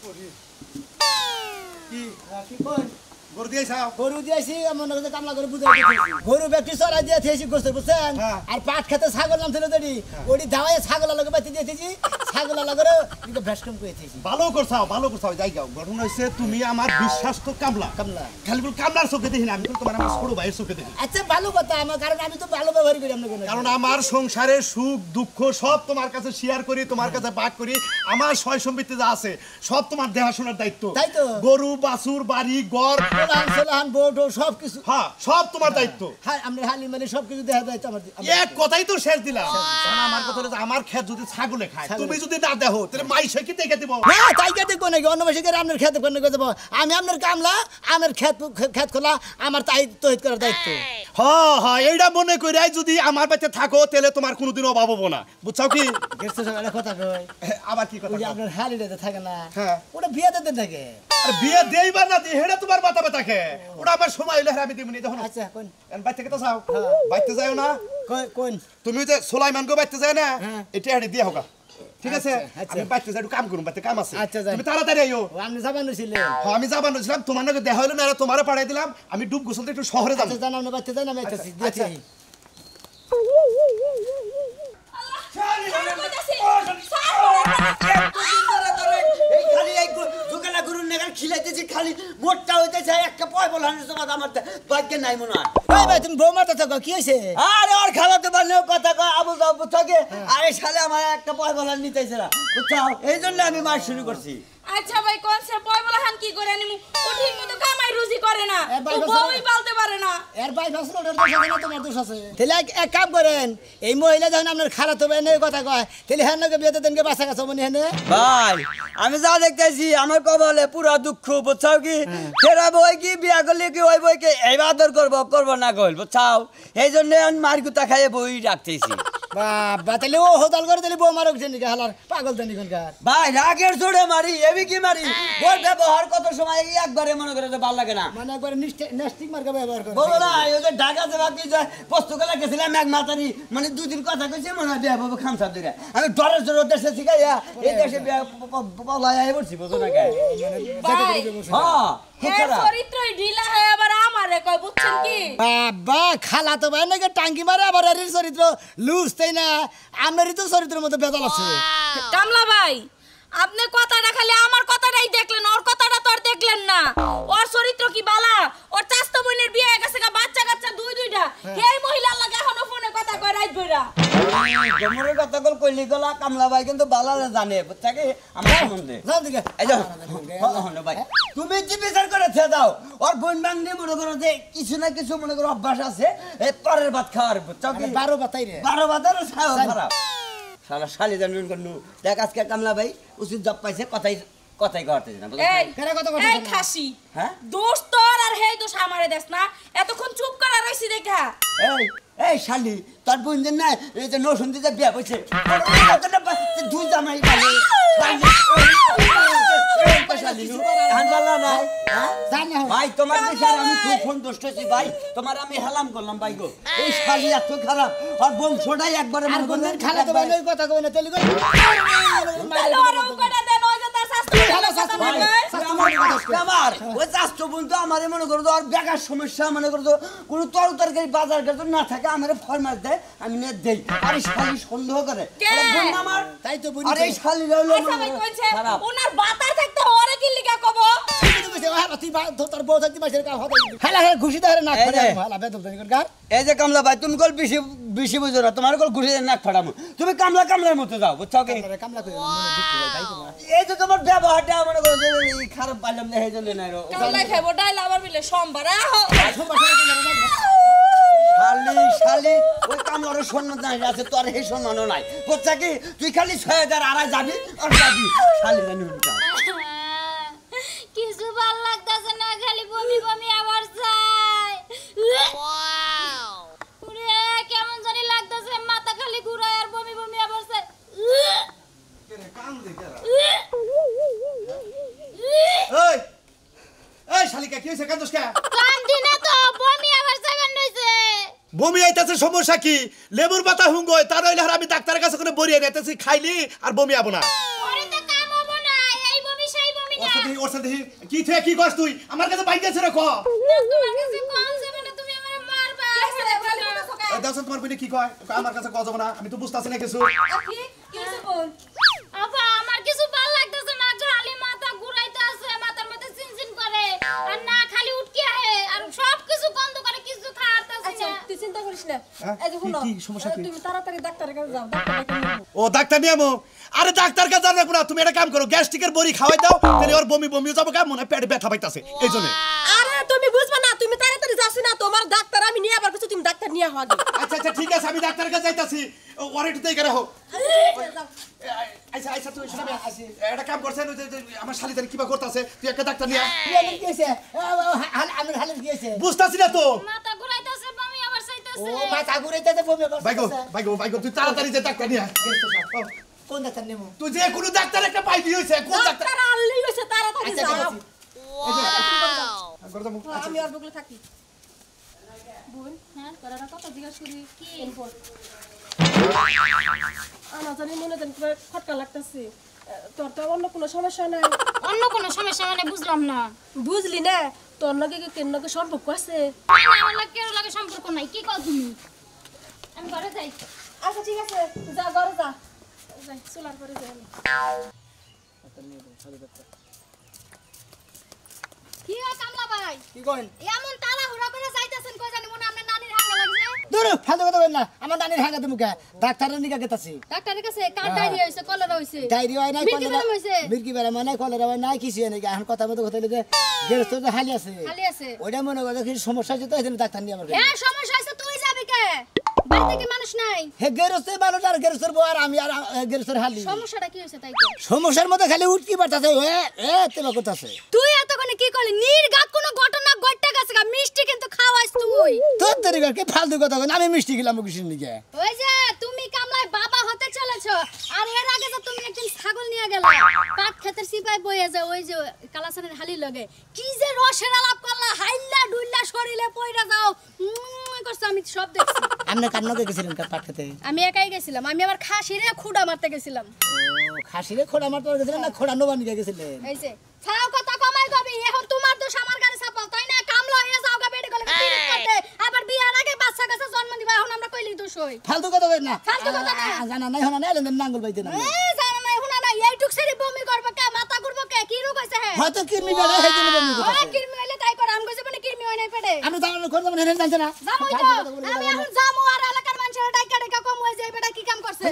কি কি কই গরু দিয়েছাও গরু দিয়েছি মনে করে কামলা করে বুঝাই দিয়েছি গরু ব্যক্তি চড়াই দিয়ে থেছি গোস্ত বুঝছেন আর পাট খেতে ছাগল নাম ছিল দেরি ওটি ধাওয়ায় ছাগল লাগে বাতি দিয়েছি ছাগল লাগে কিন্তু ভ্যাসকম করেছি ভালো করছাও যাই যাও ঘটনা হইছে তুমি আমার বিশ্বাস তো কামলা খালি বল কামলার চোখে দেখি না আমি তো তোমার আমার ছোট ভাইয়ের চোখে দেখি আচ্ছা ভালো কথা আমার কারণ আমি তো ভালো ব্যবহার করি আপনাকে কারণ আমার সংসারের সুখ দুঃখ সব তোমার কাছে শেয়ার করি তোমার কাছে ভাগ করি আমার সয় সম্পত্তি যা আছে সব তোমার দেখাশোনার দায়িত্ব তাই তো গরু বাছুর বাড়ি ঘর সোলান বোট সব কিছু হ্যাঁ সব তোমার দায়িত্ব হ্যাঁ আমরা হালি মানে সব কিছু দেখা দায়িত্ব আমার এক কথাই তো শেষ দিলাম আমার কথা হলো আমার ক্ষেত যদি ছাগলে খায় তুমি যদি না দেখো তাহলে মাই সে কি দেখে দিব না তাই কে দেখবো নাকি অন্য মাসে আপনার খেতে কোন দেবো আমি আপনার কামলা আমার খেত খোলা আমার তাই তহিত করার দায়িত্ব হ্যাঁ হ্যাঁ এইটা মনে করে যদি আমার বাড়িতে থাকো তাহলে তোমার কোনোদিন অভাব হবো না বুঝছো কি কথা কই আবার কি কথা আপনার হালিটাতে থাকে না হ্যাঁ ওটা বিয়ে দিতে থাকে আর বিয়ে দেইবা না দিয়ে হেডা তোমার মাথা ব্যথা থাকে ওটা আমার সময় হইলে আমি দিমনি দেখো আচ্ছা কোন বাইতে থেকে তো যাও বাইতে যাও না কোন তুমি যে সুলাইমান গো বাইতে যায় না এটা হেডে দিয়ে হোক ঠিক আছে আমি বাইতে যাই একটু কাম করুম বাইতে কাম আছে তুমি তাড়াতাড়ি আইও আপনি যাবেন ছিলেন হ্যাঁ আমি যাবানো ছিলাম তোমার নাকি দেখা হলো না তোমারে পাঠাই দিলাম আমি ডুব গোসলতে একটু শহরে যাব জানাও না বাইতে যাই না আমি আইতাছি আচ্ছা খালি মোটটা হইতেছে একটা পয় বলানোর সময় আমার ভাগ্যে নাই মনে হয় ভাই তুমি বৌমাটা থাকো কি হয়েছে আরে ওর খালাতে পারলেও কথা কয় আবু যাবো থাকে আরে শালে আমার একটা পয় বলান নিতেছে না বুঝছাও এই জন্য আমি মার শুরু করছি আচ্ছা ভাই কোন সে পয় বলাহান কি করে নিমু ও ঠিক মতো কামাই রুজি করে না ও বউই পালতে পারে না এর ভাই ফাসল ওটার দোষ আছে না তোমার দোষ আছে তাহলে এক কাম করেন এই মহিলা যখন আপনার খারাপ হবে এনে কথা কয় তাহলে হ্যাঁ নাকি বিয়েতে দিনকে বাসা কাছে মনে হেনে ভাই আমি যা দেখতেছি আমার কপালে পুরা দুঃখ বুঝছাও কি ফেরা বই কি বিয়া করলে কি ওই বইকে এই আদর করবো না কইল বুঝছাও এই জন্য আমি মারগুতা খাইয়ে বই রাখতেছি বাবা তাহলে ও হোদাল করে তাহলে বউ মারক জানি হালার পাগল জানি কোনকার ভাই রাগের জোরে মারি এবি কি মারি ওর ব্যবহার কত সময় একবারে মনে করে যে ভালো লাগে না মানে একবার নেস্টিক মার্কা ব্যবহার করে বলো না ওই যে ঢাকাতে ভাবছি যে পুস্তকালে গেছিলাম এক মাতারি মানে দুদিন কথা কইছে মনে হয় বিয়া বাবু খামসার দিকে আমি ডরের জোরে দেশে শিখাইয়া এই দেশে বিয়া পলাইয়া বলছি বুঝো না কে হ্যাঁ চরিত্রই ঢিলা হয় আবার আমারে কয় বুঝছেন কি বাবা খালা তো ভাই নাকি টাঙ্কি মারে আবার এর চরিত্র লুজ তাই না আমারই তো চরিত্রের মধ্যে বেজাল আছে কামলা ভাই আপনি কথাটা খালি আমার কথাটাই দেখলেন ওর কথাটা তো আর দেখলেন না ওর চরিত্র কি বালা ওর চাস্তো বোনের বিয়ে হয়ে গেছে বাচ্চা কাচ্চা দুইটা এই মহিলার লাগে এখনো ফোনে কথা কয় রাত ভইরা জমরের কথা কইলি গলা কামলা ভাই কিন্তু বালালে জানে বুঝছাকে আমার সম্বন্ধে যাও দিকে এই যাও ভাই তুমি কি বিচার করেছে দাও ওর বোন বাংলি মনে করো যে কিছু না কিছু মনে করো অভ্যাস আছে এই পরের ভাত খাওয়ার বুঝছাকে 12 বাতাই রে 12 ভাতের খারাপ শালা শালি জানুন করনু দেখ আজকে কামলা ভাই উচিত জব পাইছে কথাই করতে না এই এই খাসি হ্যাঁ দোষ তোর আর হেই দোষ আমারে দেস না এতক্ষণ চুপ করা রইছি দেখা এই শালি তোর বোন যে না এই যে নসুন দিতে বিয়া হইছে দুই জামাই বালি ভাই তোমার বিচার আমি খুব সন্তুষ্ট হয়েছি ভাই তোমার আমি হেলাম করলাম ভাই গো এই শালি এত খারাপ আর বংশটাই একবারে আর বন্ধের খালা তো ভাই কথা কই না তেলি কই আমার ওই চাষটো বন্ধু আমারে মনে করো আর বেকার সমস্যা মনে করো কোনো তরকারি বাজার ঘাট না থাকে আমার ফরমাস দেয় আমি নে দেই আর শালি সন্দেহ করে বোন আমার তাই তো বুঝি আর এই শালি হলো খারাপ ওনার বাতা থাকতে ওরে কি লিগা কব তোর বউ থাকতে মাসের কাম হবে হালা হালা ঘুষি ধরে না করে হালা বেদল জানি কোনকার এই যে কামলা ভাই তুমি কল বেশি বুঝো না তোমার কল ঘুষি নাক ফাড়ামু তুমি কামলার মতো যাও বুঝছো কি কামলা কই দুঃখ ভাই তোমার এই যে তোমার ব্যবহারটা মনে করো যে খারাপ পাইলাম না এইজন্য না কামলা খাইবো ডাইল আবার বিলে সোমবার শালি ওই কামলার সম্মান নাই আছে তোর এই সম্মানও নাই বুঝছো কি তুই খালি 6000 আড়াই যাবি আর যাবি শালি জানি কিছু ভাল লাগতাছে না খালি বমি বমি আবার যায় ওরে কেমন জানি লাগতাছে মাথা খালি ঘুরায় আর বমি বমি আবার যায় কাম দে কেরা এই শালিকা কি হইছে কান্দোস কে কান দিনা তো বমি আবার যাবেন হইছে বমি আইতাছে সমস্যা কি লেবুর পাতা হুঙ্গয় তার হইলে আমি ডাক্তারের কাছে করে বড়িয়ে নিতেছি খাইলি আর বমি আবো না ওরে তো কাম হবো না এই বমি সেই বমি ওর সাথে কি থেকে কি করছ তুই আমার কাছে বাইক গেছে রে ক তোমার কাছে কোন যাবে না তুমি আমারে মারবা দাও তোমার বইনে কি কয় আমার কাছে কও যাব না আমি তো বুঝতাছি না কিছু কি হইছে বোন আপা আমার কিছু ভালো লাগতেছে না খালি মাথা ঘুরাইতেছে মাথার মধ্যে চিনচিন করে আর না খালি উঠকি আহে আর সব কিছু বন্ধ করে কিছু খাওয়াতেছে আচ্ছা না তুই চিন্তা করিস না হ্যাঁ? এই যে শুনো কি সমস্যা কি? তুমি তাড়াতাড়ি ডাক্তারের কাছে যাও ডাক্তার ডেকে নিয়ে আসো। ও ডাক্তার নিয়ে আমো আরে ডাক্তার কাছে জানা না তুমি একটা কাম করো গ্যাস্ট্রিকের বড়ি খাওয়াই দাও তাহলে ওর বমি বমি যাবে কেমন পেটে ব্যথা পাইতাছে এইজন্য আরে তুমি বুঝবা না তুমি তাড়াতাড়ি যাস না তোমার ডাক্তার আমি নিয়ে আবার কিছু তুমি ডাক্তার নিয়ে আগে আচ্ছা আচ্ছা ঠিক আছে আমি ডাক্তারের কাছে যাইতাছি ওর একটু দেই রাখো আচ্ছা আচ্ছা তুই শোনা আসি একটা কাম করছেন ওই যে আমার শালিদার কিবা করতেছে তুই একটা ডাক্তার নিয়ে কি হয়েছে আমার হালে কি হয়েছে বুঝতাছি না তো মাথা ঘুরাইতেছে বমি আবার ও চাইতেছে মাথা ঘুরাইতেছে বমি বাইগো করতেছে বাইগো বাইগো তুই তাড়াতাড়ি যে ডাক্তার নিয়ে আয়। ও, কোন ডাক্তার নেবো তুই যে কোনো ডাক্তার একটা পাইবি হইছে কোন ডাক্তার ডাক্তার আনলেই হইছে তাড়াতাড়ি আচ্ছা যাও করে দাও আচ্ছা আমি আর বগলে থাকি বোন হ্যাঁ তোরা কথা জিজ্ঞাসা করি কি এরপর আমার জানি মনে জানি তোমার খটকা লাগতেছে তোর তো অন্য কোনো সমস্যা নাই অন্য কোনো সমস্যা মানে বুঝলাম না বুঝলি না তোর লগে কি কেন লগে সম্পর্ক আছে না আমার লাগে কেউ লাগে সম্পর্ক নাই কি কও তুমি আমি ঘরে যাই আচ্ছা ঠিক আছে যা ঘরে যা যাই চলার পরে যাই আমি। কি হয় কামলা ভাই কি কইন এমন তাড়াহুড়া করে যাইতেছেন কই জানি মনে আপনার নানির হাঙ্গা লাগছে দূর ফালতু কথা বল না আমার নানির হাঙ্গাতে মুখে ডাক্তারের নিকা গেতাছি ডাক্তারের কাছে কার ডায়রিয়া হইছে কলেরা হইছে ডায়রিয়া হয় নাই মির্কি বেরাম হইছে মির্কি বেরাম হয় নাই কলেরা হয় নাই কিছু হয় নাই এখন কথা মতো কথা লিখে গেরস্ত যে হালি আছে খালি আছে ওইটা মনে করে কিছু সমস্যা আছে তো এই জন্য ডাক্তার নিয়ে আমার কাছে। হ্যাঁ সমস্যা হইছে তুই যাবি কে বাড়িতে কি মানুষ নাই হে গেরস্তের মানুষ আর গেরস্তের বউ আর আমি আর গেরস্তের হালি সমস্যাটা কি হইছে তাই তো সমস্যার মধ্যে খালি উঠকি পাঠাছে তেবা করতেছে তুই এতক্ষণে কি করলি নির্ঘাত কোনো ঘটনা ঘটে গেছে গা মিষ্টি কিন্তু খাওয়াইস তুই তোর তরিকার কি ফালতু কথা কই আমি মিষ্টি খেলাম কিছু নিকে ওই যে তুমি কামলায় বাবা হতে চলেছো আর এর আগে যে তুমি একদিন ছাগল নিয়ে গেলে পাট ক্ষেতের সিপাই বইয়ে যে ওই যে কালাসানের হালি লগে কি যে রসের আলাপ করলা হাইল্লা ডুইল্লা শরীরে পইরা যাও করছো আমি সব দেখছি আপনি কান্নকে গেছিলেন কার পাট খেতে আমি একাই গেছিলাম আমি আবার খাসিরে খুঁড়া মারতে গেছিলাম ও খাসিরে খোড়া মারতে গেছিলেন না খোড়া নোবা নিকে গেছিলেন এই যে ছাও কথা কমাই কবি এখন তোমার দোষ আমার গাড়ি চাপাও তাই না কামলা হয়ে যাও গা বেডে গলে পিরিত করতে আবার বিয়ার আগে বাচ্চা কাছে জন্ম দিবা এখন আমরা কইলি দোষ হই ফালতু কথা কই না ফালতু কথা না। জানা নাই হনা নাই এলেন নাঙ্গল বাইতে না জানা নাই হুনা নাই এইটুক সেরি বমি করবে কে মাথা ঘুরবে কে কি রোগ হইছে হ্যাঁ হয়তো কিরমি বেড়ে হেই দিন বমি ওই কথা কিরমি হইলে তাই করে আমি কইছে মানে কিরমি হয় নাই পেটে আমি জানার কোন জানেন হেন জানতে না জামুই তো আমি এখন জামু আর এলাকার মানুষের ডাইকা ডাইকা কম হয়ে যায় বেটা কি কাম করছে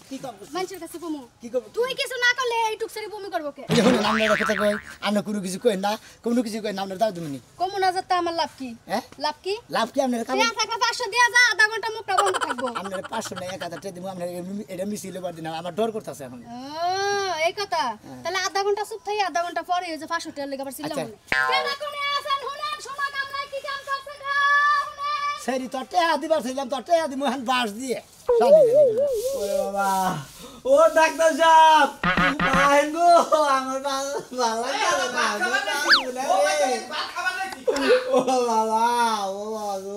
কি কম করছিস? মানুষের কাছে কমু কি কম তুই কিছু না করলে এইটুক সেরি বমি করবে কে এই যে শুনুন আমরা কথা কই আমরা কোনো কিছু কই না কোনো কিছু কই না আমরা দাও তুমি কমু না যাতে আমার লাভ কি হ্যাঁ লাভ কি লাভ কি আপনার কাম দেয়া থাকলে 500 দেয়া যা আধা ঘন্টা মুখটা বন্ধ থাকবো আপনার 500 না 1000 টাকা দিব আপনার এটা মিছিলে বার দিন আমার ডর করতেছে এখন ও, এই কথা তাহলে আধা ঘন্টা চুপ থাকি আধা ঘন্টা পরে ওই যে 500 টাকা লেগে আবার ছিলাম আচ্ছা। কেন কোনে আছেন হুনেন সোনা কামরায় কি কাম করছে গো হুনেন সেরি তোরতে আদিবার ছিলাম তোরতে আদি মোহন বাস দিয়ে চালি ওরে বাবা ও ডাক্তার সাহেব আইন গো আমার ভালো লাগে না ও বাবা ও বাবা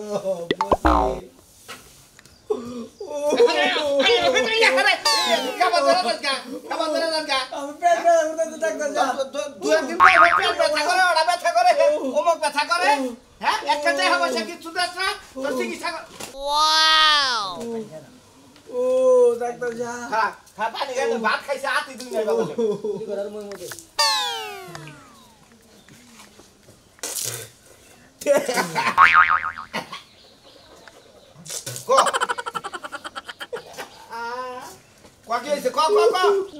আমি পেট ব্যথা করতেছে ডাক্তার সাহেব ও ডাক্তার সাহেব ভাত খাইছে আতি দুই নাই বাবা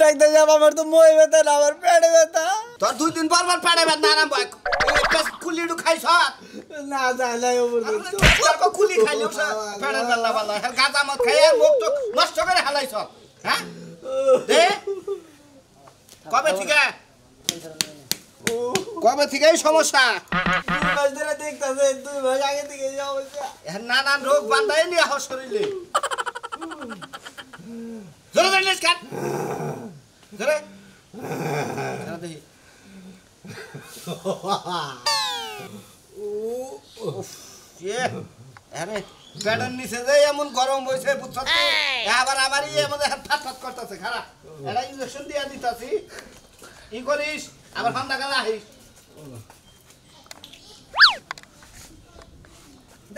ডাক্তার সাহেব আমার তো মই ব্যথা না আমার পেটে ব্যথা তোর 2 দিন পর পেড়ে বেদনা আরম্ভ হয় কুলিডু খাইছ না জানাই তোর কুলি খাইলি পেড়ে বেলা বালা হের গাঁজা মদ খাই মুখ তো নষ্ট করে হালাইছ হ্যাঁ দে কবে থেকে এই সমস্যা দুই মাস ধরে দেখতেছে 2 মাস আগে থেকে এই অবস্থা এর নানান রোগ বান্ধাই নিয়ে আহ শরীরে জোরে ধরলিস কাট জোরে দেখি আরে প্যাডের নিচে যে এমন গরম হয়েছে বুঝছো তো আবার আমার ইয়ে মধ্যে ফাট ফাট করতেছে খারাপ এটা ইঞ্জেকশন দিয়ে দিতাছি ই করিস আবার ঠান্ডা গেলা আহিস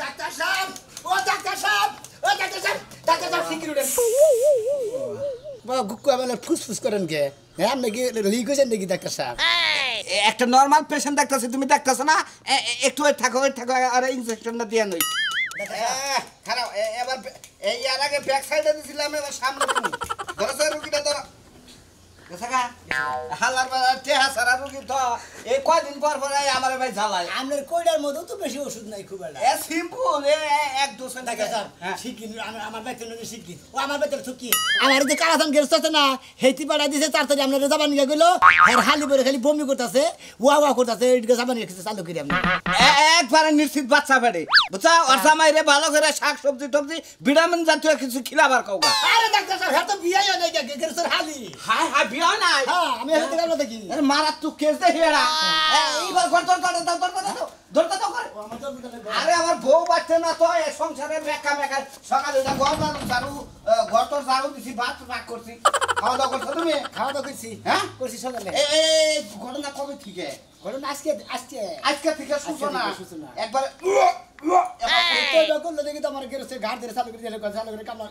ডাক্তার সাহেব ও ডাক্তার সাহেব ও ডাক্তার সাহেব ডাক্তার সাহেব সিকিউরিটি বাবা গুক্কু আমাদের ফুসফুস করেন কে হ্যাঁ নাকি লিক হয়েছেন নাকি ডাক্তার সাহেব একটা নরমাল পেশেন্ট দেখতেছি তুমি দেখতেছো না একটু থাকো আর ইনজেকশনটা দিয়ে নই খারাপ এবার এই আর আগে ব্যাক সাইডে দিছিলাম এবার সামনে তুমি ধরো স্যার রুগীটা ধরো দেখা হালার টেহা সারা রুগী তো এই কয়দিন পর আমার ভাই জ্বালায় আপনার কইডার মধ্যেও তো বেশি ওষুধ নাই খুব একটা এ সিম্পল এক দুশো টাকা ডাক্তার সাহেব শিখিন আমার বাইতে ননি শিখিন ও আমার বাইতে থুকি আমার যে কারাসান গেরস্ত আছে না হেতি পাড়া দিছে তাড়াতাড়ি আপনার জাবান নিয়ে গেল আর হালি বলে খালি বমি করতেছে ওয়া করতেছে এদিকে জাবান নিয়ে চালু করি আপনি একবারে নিশ্চিত বাচ্চা ফেড়ে বুঝছা ওর জামাইরে ভালো করে শাক সবজি টবজি ভিটামিন জাতীয় কিছু খিলাবার কওগা আরে ডাক্তার সাহেব হ্যাঁ তো বিয়াই হয় নাই গেরস্তর হালি হাই হাই বিয়া নাই হ্যাঁ আমি হেতে গেল দেখি মারাত্মক কেস দে হেরা এইবার ঘর ধর আরে আমার বউ বাচ্চা না তো এই সংসারে মেকা সকালে ঘর ঘর তোর ঝাড়ু দিছি ভাত রাখ করছি খাওয়া দাওয়া করছো তুমি খাওয়া দাওয়া করছি হ্যাঁ করছি সকালে এই ঘটনা কবে থেকে ঘটনা আজকে থেকে সূচনা সূচনা। একবার করলে দেখি তো আমার গেরস্তের ঘাট ধরে চালু করে চালু করে কামলা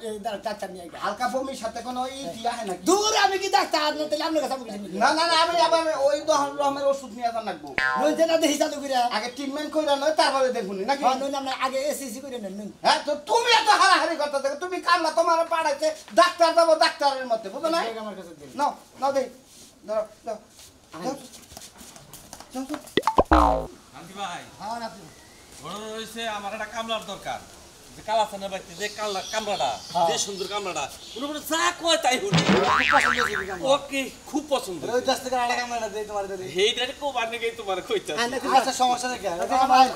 ডাক্তার নিয়ে গেল হালকা বমির সাথে কোনো ই দিয়া হয় নাকি দূর আমি কি ডাক্তার না তাহলে আপনার কাছে আমি না আমি আবার ওই রহমের ওষুধ নিয়ে যান লাগবো নইতে না দেখি চালু করে আগে ট্রিটমেন্ট কইরা নয় তারপরে দেখুনি নাকি নইলে আমরা আগে এসএসসি করে নেন হ্যাঁ তো তুমি এত হারাহারি করতে থাকো তুমি কামলা তোমার পাড়াইতে ডাক্তার যাবো ডাক্তারের মধ্যে বুঝো না আমার কাছে দিন নাও দেই ধরো দাও শান্তি ভাই হ্যাঁ আপনি বড় রয়েছে আমার একটা কামলার দরকার যে কালাসানের বাড়িতে যে কামলাটা যে সুন্দর কামলাটা ওর উপরে যা কয় তাই হলো ওকে খুব পছন্দ ওই 10 টাকা আড়া কামড়া দেই তোমার দেই এইটা কো বানে গই তোমার কইতা আচ্ছা সমস্যা নেই ভাই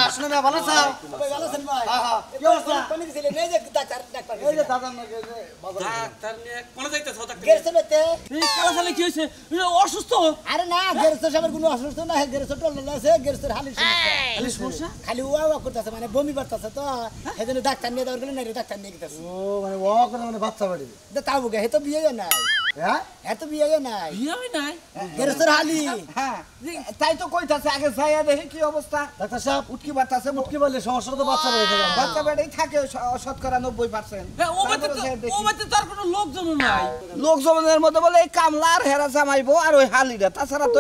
আসলে না ভালো স্যার ভালো আছেন ভাই হ্যাঁ হ্যাঁ কি অবস্থা কোন দিছিলে নেই যে ডাক্তার এই যে দাদা নাকি ডাক্তার নিয়ে কোন যাইতাছ ডাক্তার গেরস্তে বেতে এই কালাসানে কি হইছে অসুস্থ আরে না গেরস্তে সবার কোনো অসুস্থ না গেরস্তে টল আছে গেরস্তের হালি সমস্যা খালি ওয়া করতেছে মানে বমি করতেছে তো সেজন্য ডাক্তার নিয়ে দরকার নাই ডাক্তার নিয়ে গেছে ও মানে ওয়া করে মানে বাচ্চা বাড়ি তাও গে হে তো বিয়ে নাই হ্যাঁ এত বিয়ে নাই বিয়ে হয় নাই গেরস্তের হালি হ্যাঁ তাই তো কইতাছে আগে যাইয়া দেখি কি অবস্থা ডাক্তার সাহেব উটকি বাতাসে কি বললে সমস্যা তো বাচ্চা বাড়ি থেকে বাচ্চা বেড়েই থাকে শতকরা 90%। ও বাতে তার কোনো লোকজন নাই লোকজনের মধ্যে বলে এই কামলার হেরা জামাইবো আর ওই হালিটা তাছাড়া তো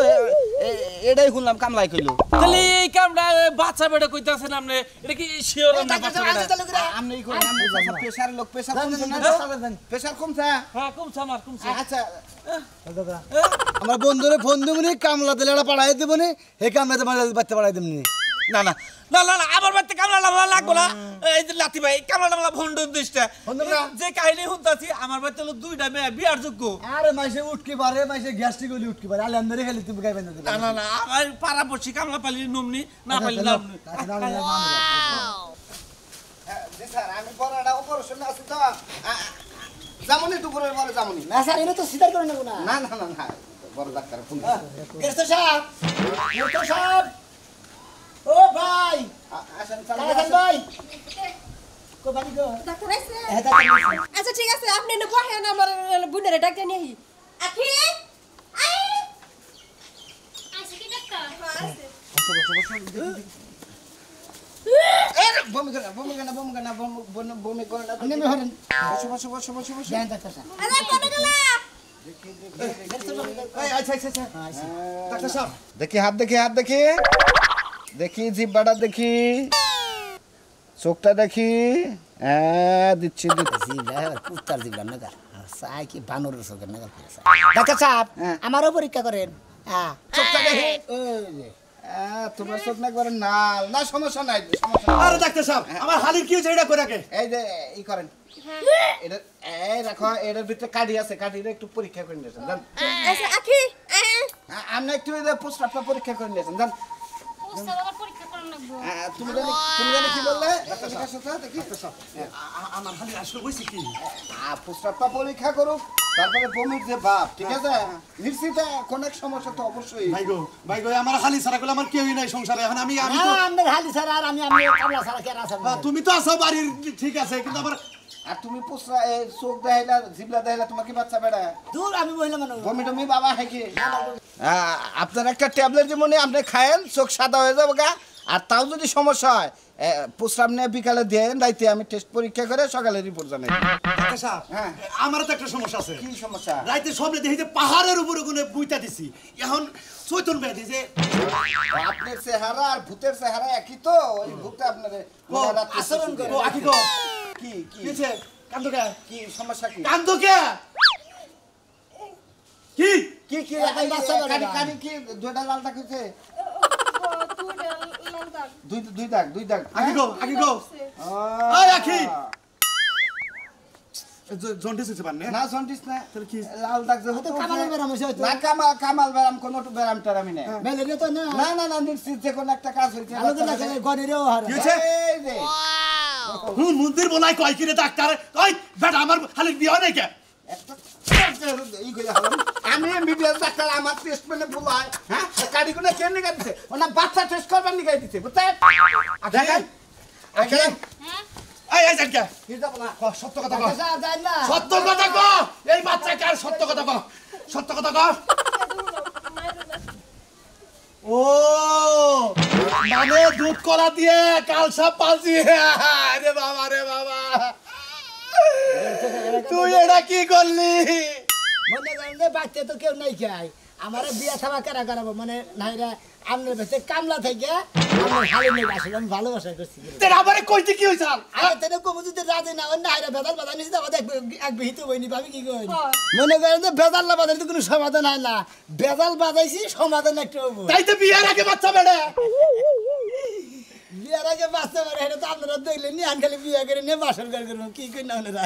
এটাই শুনলাম কামলাই কইলো তাহলে এই কামটা বাচ্চা বেটা কইতাছেন আপনি এটা কি শিওর না বাচ্চা বেটা আপনি এই করেন আমি বুঝাবো প্রেসার লোক প্রেসার কমছে না প্রেসার কমছে হ্যাঁ কমছে আমার কমছে আচ্ছা দাদা আমার বন্ধুরে ফোন দেবনি কামলা দিলে এটা পাঠাই দেবনি হে কামলাতে বাচ্চা পাঠাই দেবনি না না না না না আমার বাড়িতে কামলা লাগবো না এই যে লাতি ভাই কামলা ভন্ড দিশটা যে কাহিনী শুনতাছি আমার বাড়িতে লোক দুইটা মেয়ে বিয়ার যোগ্য আরে মাইসে উঠকি পারে মাইসে গ্যাস্ট্রিক হলি উঠকি পারে আলে আন্দরে খালি তুমি গাইবেন না না না না আমার পাড়া পড়ছি কামলা পালি নমনি না পালি নাম জি স্যার আমি পড়াটা অপারেশন আছে তো জামনি দুপুরের পরে জামনি না স্যার এটা তো সিধার করে নেব না না না না না বড় ডাক্তার ফোন গেরস্তের সাহেব গেরস্তের সাহেব ও ভাই আসেন কালাসান ভাই কো বাড়ি গো ডাক্তার আইছে হ্যাঁ ডাক্তার আচ্ছা ঠিক আছে আপনি এনে বহেন আমার বুনের ডাক্তার নিয়ে আখি আই আইছে কি ডাক্তার বমি করে না নেমে হরেন বসো দেন ডাক্তার সাহেব আরে কোন গেলা এই আচ্ছা ডাক্তার সাহেব দেখি হাত দেখি জিব্বাটা দেখি চোখটা দেখি দিচ্ছি জিলা কুত্তার জিলা নাগা সাই কি বানরের সঙ্গে নাগা ডাক্তার সাহেব হ্যাঁ। আমারও পরীক্ষা করেন হ্যাঁ চোখটা দেখি তোমার চোখ না করেন না সমস্যা নাই আরে ডাক্তার সাহেব আমার হালির কি হয়েছে এটা করে রাখে এই যে ই করেন এটা এই রাখো এটার ভিতরে কাঠি আছে কাঠিটা একটু পরীক্ষা করে নিয়েছেন জান আচ্ছা আখি আপনি একটু প্রস্রাবটা পরীক্ষা করে নিয়েছেন জান ওস্তাদ আবার পরীক্ষা করার লাগবো তুমি জানি কি বললে ডাক্তার সাহেব দেখি আমার হালির আসলে হয়েছে কি প্রস্রাবটা পরীক্ষা করুক তারপরে বমির যে ভাব ঠিক আছে নিশ্চিত কোন এক সমস্যা তো অবশ্যই ভাই গো আমার হালি ছাড়া করলে আমার কেউই নাই সংসারে এখন আমি তো আপনার হালি স্যার আর আমি কামলা সারা কে আছে তুমি তো আছো বাড়ির ঠিক আছে কিন্তু আমার আর তুমি পুসরা এই চোখ দেখাইলা জিবলা দেখাইলা তোমার কি বাচ্চা বেড়া দূর আমি মহিলা মানুষ বমি টমি বাবা হয় কি আপনার একটা ট্যাবলেট যেমন আপনি খায়েন চোখ সাদা হয়ে যাবে গা আর তাও যদি সমস্যা হয় প্রস্রাব নিয়ে বিকালে দেন রাইতে আমি টেস্ট পরীক্ষা করে সকালে রিপোর্ট জানাই ডাক্তার সাহেব হ্যাঁ। আমারও তো একটা সমস্যা আছে। কি সমস্যা রাইতে স্বপ্নে দেখি যে পাহাড়ের উপরে কোনো বুইতা দিছি, এখন চৈতন ব্যাধি যে আপনার চেহারা আর ভূতের চেহারা একই তো ওই ভূতে আপনার আচরণ করে। ও আকি গো কি কি কিছে কান্দো কে কি সমস্যা কি কান্দো কে কি কি কি এখন বাচ্চা বেড়া। কানি কানি কি দুইটা লাল দাগ হইছে দুই দাগ আকি গো আহ। এই আখি জন্ডিস হচ্ছে পারনে না জন্ডিস না তাহলে কি লাল দাগ যে হতো কামালের ব্যারাম হইছে হয়তো। না কামাল ব্যারাম কোনো ব্যারাম টারামি না ম্যালেরিয়া তো না না না না নিশ্চিত যে কোনো একটা কাজ হইছে আলো তো না গনেরও হার কি হয়েছে? এই যে মন্দির বলাই কয় কিরে ডাক্তার ওই বেটা আমার খালি বিয়ে হয় নাই কে একটা ই কইরা হলাম আমি মিডিয়ার ডাক্তার আমার টেস্ট মানে বলাই হ্যাঁ কাড়ি কোনে কেন নিগা দিছে ওনা বাচ্চা টেস্ট করবার নিগা দিছে বুঝছেন দেখেন আগে এই জানকা কি যাব না সত্য কথা কও যায় না সত্য কথা কও এই বাচ্চা কার সত্য কথা কও সত্য কথা কও ও মানে দুধ কলা দিয়ে কাল সাপ পালছি রে বাবা তুই এটা কি করলি মনে করেন যে বাচ্চা তো কেউ নাই খাই আমার বিয়া থাবা কারা করাবো মানে নাইরা আমনের ভেতরে কামলা থেকে আমার হালে নেই আসলে আমি ভালোবাসা করছি তোর আমারে কইতে কি হইছাল আগে তেনে কমু যদি রাজে না অন্য হাইরা বেদাল বাদা নিছি তারপর দেখবে এক বিহিত বইনি পাবি কি কই মনে করেন যে বেদাল না বাদাইলে তো কোনো সমাধান হয় না বেদাল বাদাইছি সমাধান একটা হবো তাই তো বিয়ার আগে বাচ্চা বেড়ে বিয়ার আগে বাচ্চা মারে এটা তো আপনারা দেখলেন নি আনখালি বিয়া করে নিয়ে বাসন করে করবো কি কই না ওনারা